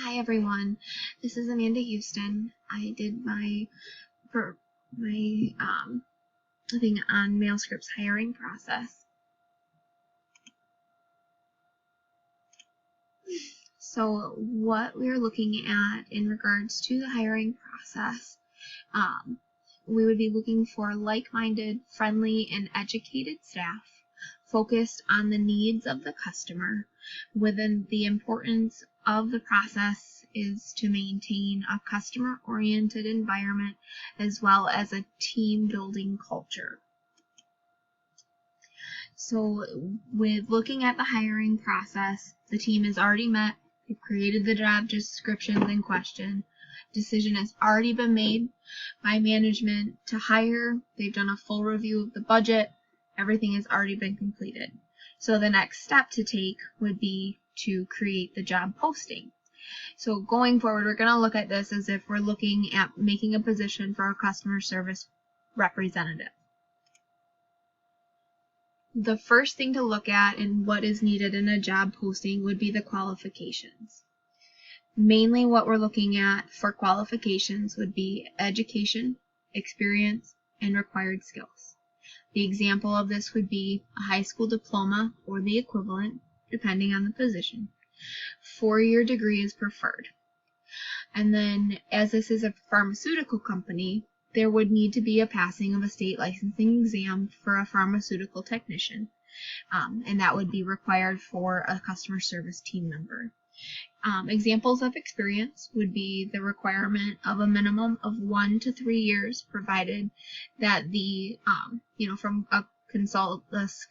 Hi everyone, this is Amanda Houston. I did my thing on Mailscript's hiring process. So what we're looking at in regards to the hiring process, we would be looking for like-minded, friendly, and educated staff focused on the needs of the customer. Within the importance of the process is to maintain a customer-oriented environment as well as a team-building culture. So with looking at the hiring process, the team is already met. They've created the job descriptions in question. Decision has already been made by management to hire. They've done a full review of the budget. Everything has already been completed. So the next step to take would be to create the job posting. So going forward, we're going to look at this as if we're looking at making a position for a customer service representative. The first thing to look at and what is needed in a job posting would be the qualifications. Mainly what we're looking at for qualifications would be education, experience, and required skills. The example of this would be a high school diploma or the equivalent, depending on the position. 4-year degree is preferred. And then, as this is a pharmaceutical company, there would need to be a passing of a state licensing exam for a pharmaceutical technician, and that would be required for a customer service team member. Examples of experience would be the requirement of a minimum of 1 to 3 years, provided that the, from a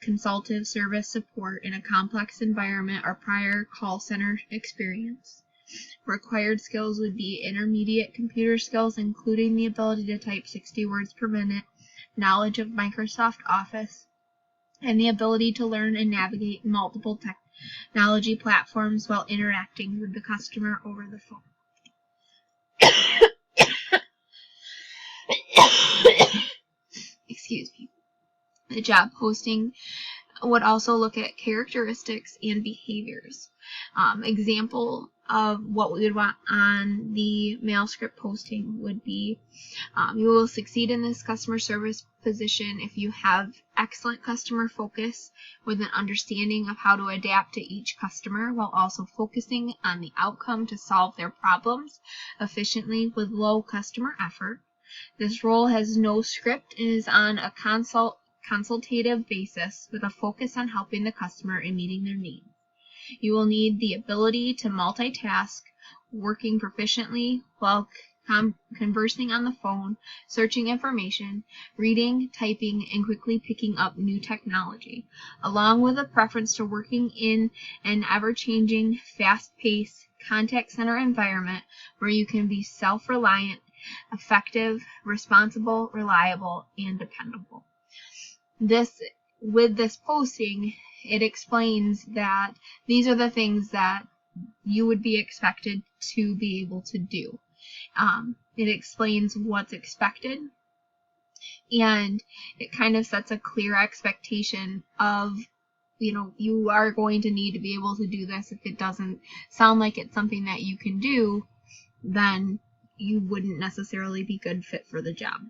consultative service support in a complex environment or prior call center experience. Required skills would be intermediate computer skills, including the ability to type 60 words per minute, knowledge of Microsoft Office, and the ability to learn and navigate multiple technology platforms while interacting with the customer over the phone. Excuse me. The job posting would also look at characteristics and behaviors. Example of what we would want on the Mailscript posting would be you will succeed in this customer service position if you have excellent customer focus with an understanding of how to adapt to each customer while also focusing on the outcome to solve their problems efficiently with low customer effort. This role has no script and is on a consultative basis with a focus on helping the customer and meeting their needs. You will need the ability to multitask, working proficiently while conversing on the phone, searching information, reading, typing, and quickly picking up new technology, along with a preference to working in an ever-changing, fast-paced contact center environment where you can be self-reliant, effective, responsible, reliable, and dependable. With this posting, it explains that these are the things that you would be expected to be able to do. It explains what's expected, and it kind of sets a clear expectation of, you are going to need to be able to do this. If it doesn't sound like it's something that you can do, then you wouldn't necessarily be good fit for the job.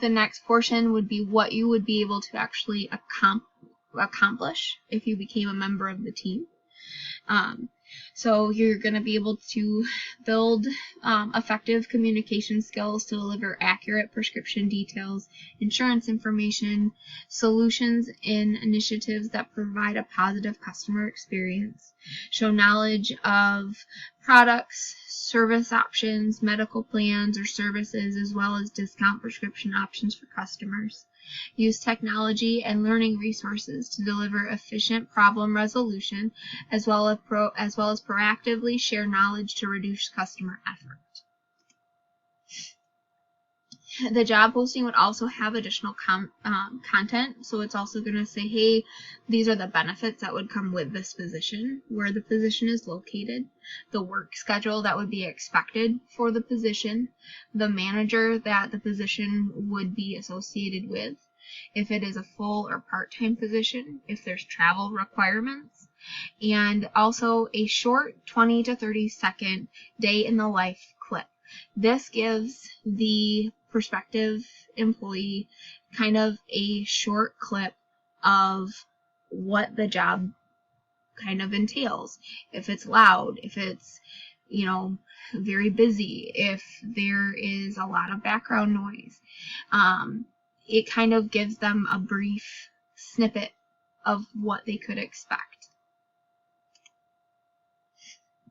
The next portion would be what you would be able to actually accomplish if you became a member of the team. So you're going to be able to build effective communication skills to deliver accurate prescription details, insurance information, solutions and initiatives that provide a positive customer experience, show knowledge of products, service options, medical plans or services, as well as discount prescription options for customers. Use technology and learning resources to deliver efficient problem resolution, as well as proactively share knowledge to reduce customer effort. The job posting would also have additional content, so it's also going to say, hey, these are the benefits that would come with this position, where the position is located, the work schedule that would be expected for the position, the manager that the position would be associated with, if it is a full or part-time position, if there's travel requirements, and also a short 20 to 30 second day in the life clip. This gives the prospective employee kind of a short clip of what the job kind of entails. If it's loud, if it's, very busy, if there is a lot of background noise. It kind of gives them a brief snippet of what they could expect.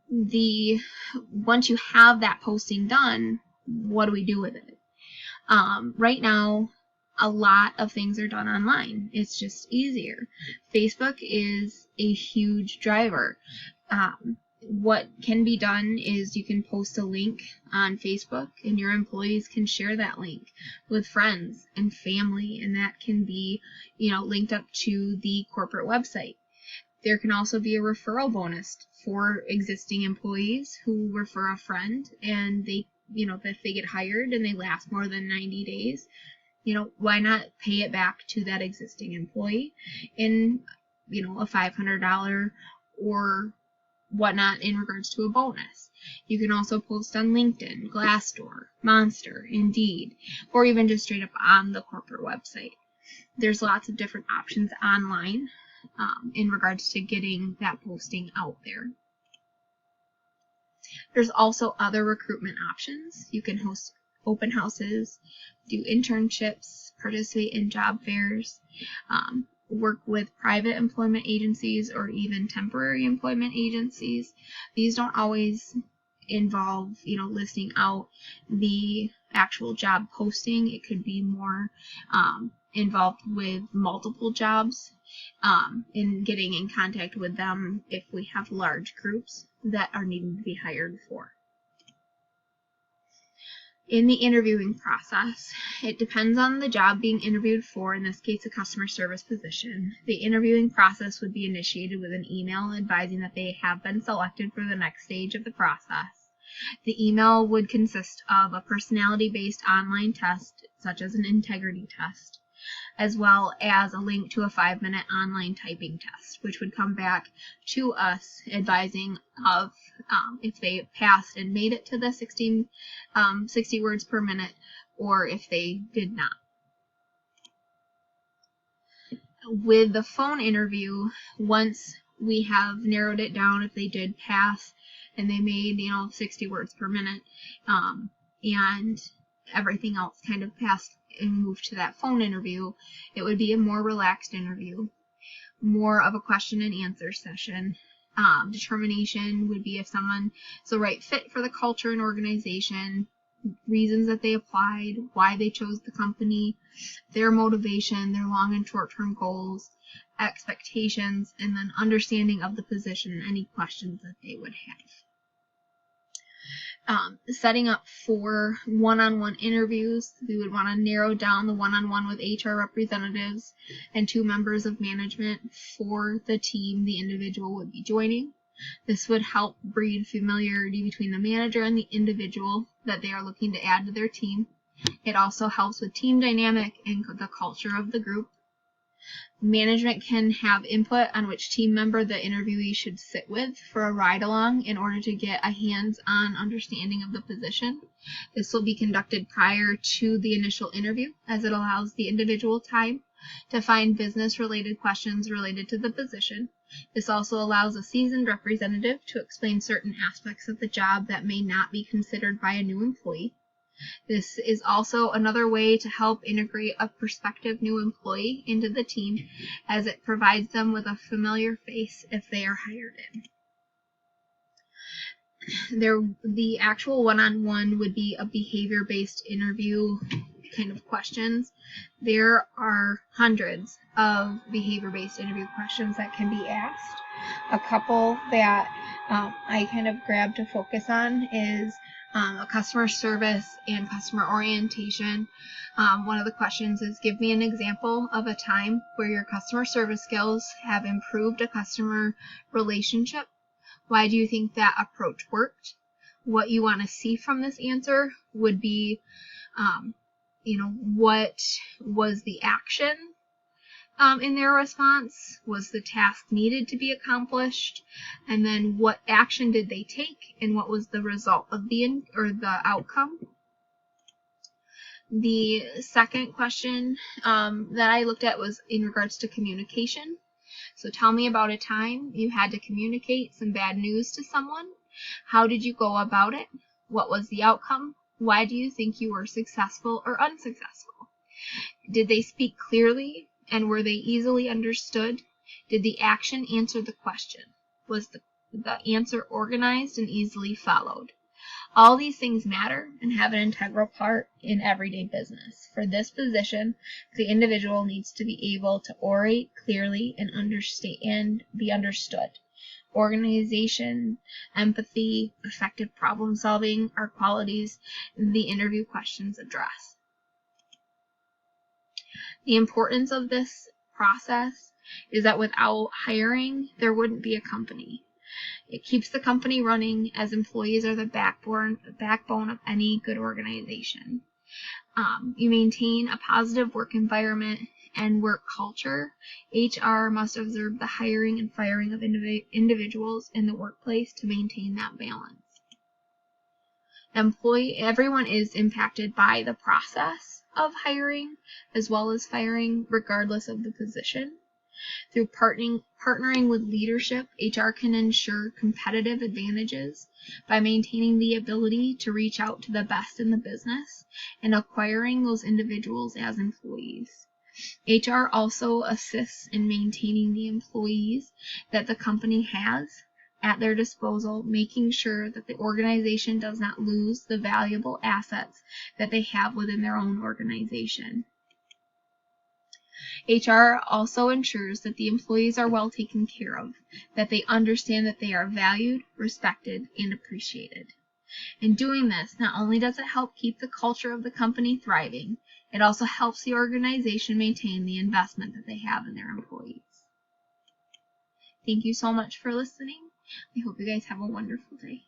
Once you have that posting done, what do we do with it? Right now, a lot of things are done online. It's just easier. Facebook is a huge driver. What can be done is you can post a link on Facebook and your employees can share that link with friends and family, and that can be, linked up to the corporate website. There can also be a referral bonus for existing employees who refer a friend, and they, if they get hired and they last more than 90 days, why not pay it back to that existing employee in, a $500 or whatnot in regards to a bonus. You can also post on LinkedIn, Glassdoor, Monster, Indeed, or even just straight up on the corporate website. There's lots of different options online in regards to getting that posting out there. There's also other recruitment options. You can host open houses, do internships, participate in job fairs, work with private employment agencies or even temporary employment agencies. These don't always involve, listing out the actual job posting. It could be more involved with multiple jobs in getting in contact with them if we have large groups that are needing to be hired for. In the interviewing process, it depends on the job being interviewed for, in this case a customer service position. The interviewing process would be initiated with an email advising that they have been selected for the next stage of the process. The email would consist of a personality-based online test, such as an integrity test, as well as a link to a 5-minute online typing test, which would come back to us advising of if they passed and made it to the 60 words per minute, or if they did not. With the phone interview, once we have narrowed it down, if they did pass and they made 60 words per minute, and everything else kind of passed and moved to that phone interview, it would be a more relaxed interview, more of a question and answer session. Determination would be if someone is the right fit for the culture and organization, reasons that they applied, why they chose the company, their motivation, their long and short-term goals, expectations, and then understanding of the position and any questions that they would have. Setting up for one-on-one interviews, we would want to narrow down the one-on-one with HR representatives and 2 members of management for the team the individual would be joining. This would help breed familiarity between the manager and the individual that they are looking to add to their team. It also helps with team dynamic and the culture of the group. Management can have input on which team member the interviewee should sit with for a ride-along in order to get a hands-on understanding of the position. This will be conducted prior to the initial interview, as it allows the individual time to find business-related questions related to the position. This also allows a seasoned representative to explain certain aspects of the job that may not be considered by a new employee. This is also another way to help integrate a prospective new employee into the team, as it provides them with a familiar face if they are hired in. The actual one-on-one would be a behavior-based interview kind of questions. There are hundreds of behavior-based interview questions that can be asked. A couple that I kind of grabbed to focus on is a customer service and customer orientation. One of the questions is, give me an example of a time where your customer service skills have improved a customer relationship. Why do you think that approach worked? What you want to see from this answer would be, what was the action in their response? Was the task needed to be accomplished? And then what action did they take, and what was the result of the outcome? The second question that I looked at was in regards to communication. So tell me about a time you had to communicate some bad news to someone. How did you go about it? What was the outcome? Why do you think you were successful or unsuccessful? Did they speak clearly, and were they easily understood? Did the action answer the question? Was the answer organized and easily followed? All these things matter and have an integral part in everyday business. For this position, the individual needs to be able to orate clearly and be understood. Organization, empathy, effective problem solving are qualities the interview questions address. The importance of this process is that without hiring, there wouldn't be a company. It keeps the company running, as employees are the backbone of any good organization. You maintain a positive work environment and work culture. HR must observe the hiring and firing of individuals in the workplace to maintain that balance. Everyone is impacted by the process of hiring as well as firing, regardless of the position. Through partnering with leadership, HR can ensure competitive advantages by maintaining the ability to reach out to the best in the business and acquiring those individuals as employees. HR also assists in maintaining the employees that the company has at their disposal, making sure that the organization does not lose the valuable assets that they have within their own organization. HR also ensures that the employees are well taken care of, that they understand that they are valued, respected, and appreciated. In doing this, not only does it help keep the culture of the company thriving, it also helps the organization maintain the investment that they have in their employees. Thank you so much for listening. I hope you guys have a wonderful day.